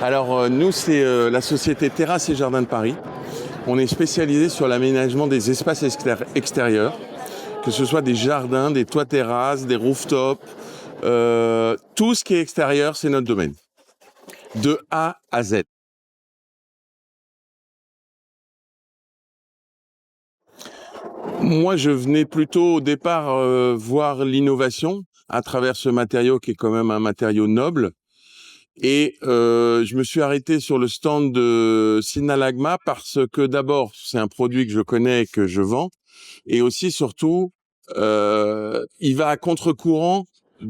Alors nous, c'est la société Terrasses et Jardins de Paris. On est spécialisé sur l'aménagement des espaces extérieurs, que ce soit des jardins, des toits terrasses, des rooftops. Tout ce qui est extérieur, c'est notre domaine. De A à Z. Moi, je venais plutôt au départ voir l'innovation à travers ce matériau qui est quand même un matériau noble. Et je me suis arrêté sur le stand de Sinalagma parce que d'abord, c'est un produit que je connais et que je vends. Et aussi, surtout, il va à contre-courant on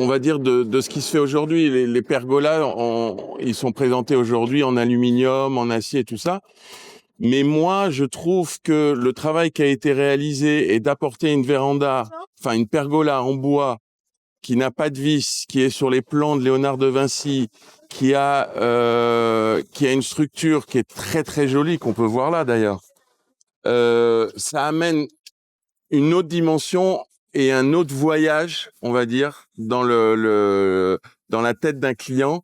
va dire, de ce qui se fait aujourd'hui. Les pergolas, ils sont présentés aujourd'hui en aluminium, en acier et tout ça. Mais moi, je trouve que le travail qui a été réalisé est d'apporter une véranda, enfin une pergola en bois qui n'a pas de vis, qui est sur les plans de Léonard de Vinci, qui a une structure qui est très très jolie, qu'on peut voir là d'ailleurs. Ça amène une autre dimension et un autre voyage, on va dire, dans dans la tête d'un client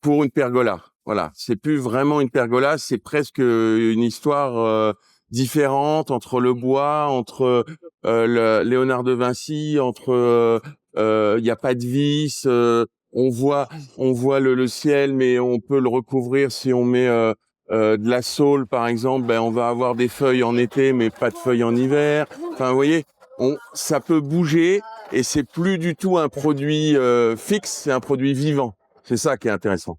pour une pergola. Voilà, c'est plus vraiment une pergola, c'est presque une histoire différente entre le bois, entre le Léonard de Vinci, entre il y a pas de vis, on voit le ciel, mais on peut le recouvrir si on met de la saule par exemple, ben on va avoir des feuilles en été mais pas de feuilles en hiver. Enfin vous voyez, ça peut bouger et c'est plus du tout un produit fixe, c'est un produit vivant. C'est ça qui est intéressant.